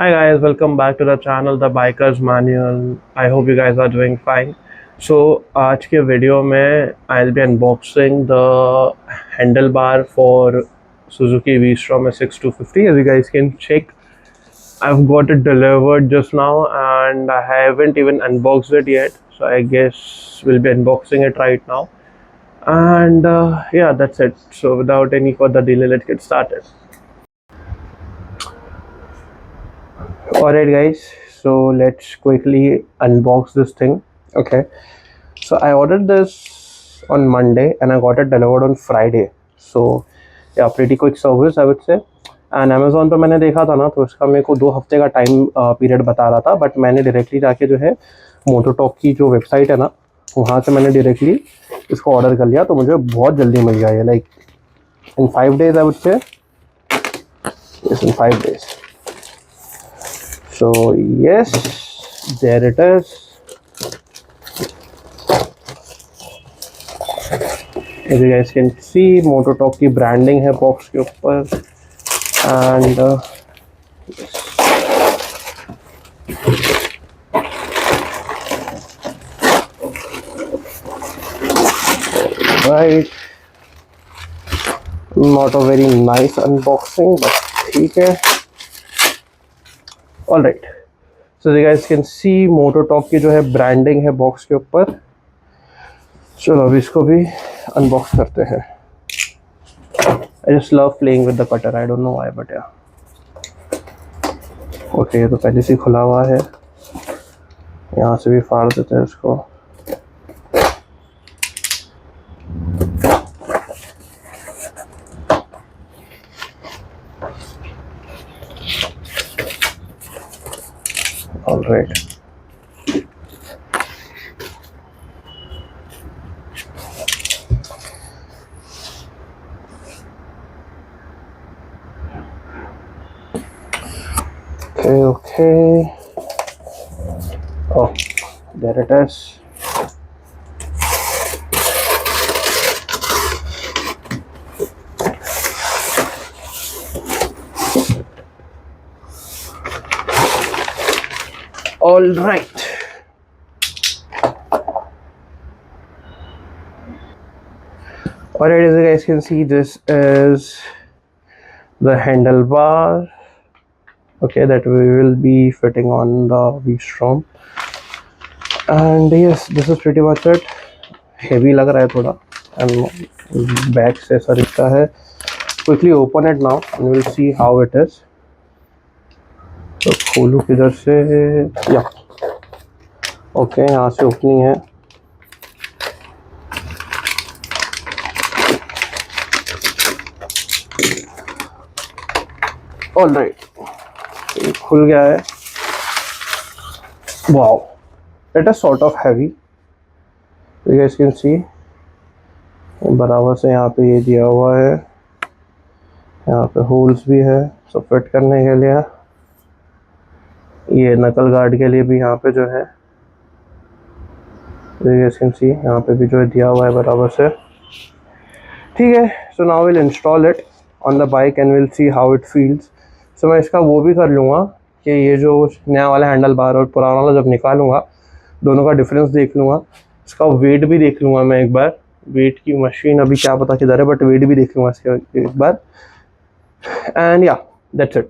Hi guys, welcome back to the channel The Biker's Manual. I hope you guys are doing fine. So आज के video में I'll be unboxing the handlebar for Suzuki V-Strom S6250. As you guys can check, I've got it delivered just now and I haven't even unboxed it yet. So I guess we'll be unboxing it right now. And yeah, that's it. So without any further delay, let's get started. Alright guys, so let's quickly unbox this thing. Okay, so I ordered this on Monday and I got it delivered on Friday. So yeah, pretty quick service I would say. And Amazon पे मैंने देखा था ना, तो उसका मेरे को 2 हफ्ते का टाइम पीरियड बता रहा था, बट मैंने डायरेक्टली जाके जो है मोटोटॉक की जो वेबसाइट है ना, वहाँ से मैंने डायरेक्टली इसको ऑर्डर कर लिया, तो मुझे बहुत जल्दी मिल गया ये, like in 5 days I would say, in 5 days. So yes, there it is. As you guys can see, Moto की ब्रांडिंग है बॉक्स के ऊपर. And right, not a very nice unboxing, but ठीक है. All right, so you guys can see MotoTalk की जो है branding है बॉक्स के ऊपर. चलो अभी इसको भी अनबॉक्स करते हैं. I just love playing with the cutter, I don't know why, but या ओके. ये तो पहले से खुला हुआ है, यहाँ से भी फाड़ देते हैं इसको. All right. Okay. Oh, there it is. All right. Alright, as you guys can see, this is the handlebar. Okay, that we will be fitting on the V-Strom. And yes, this is pretty much it. Heavy लग रहा है थोड़ा, and back से ऐसा दिखता है. Quickly open it now and we'll see how it is. तो खोलूँ किधर से? या ओके, यहाँ से ओपनिंग है. ऑल राइट, खुल गया है. Wow, it is sort of heavy. You guys can सी बराबर से यहाँ पे ये दिया हुआ है, यहाँ पे होल्स भी है सो फिट करने के लिए. ये नकल गार्ड के लिए भी यहाँ पे जो है, यू गाइस कैन सी, यहाँ पे भी जो है दिया हुआ है बराबर से. ठीक है, so now will install it on the bike and will see how it feels. So मैं इसका वो भी कर लूँगा कि ये जो नया वाला हैंडल बार और पुराना वाला जब निकालूंगा, दोनों का डिफरेंस देख लूँगा. इसका वेट भी देख लूँगा मैं एक बार. वेट की मशीन अभी क्या पता किधर है, बट वेट भी देख लूँगा इसके एक बार. एंड या दैट्स इट.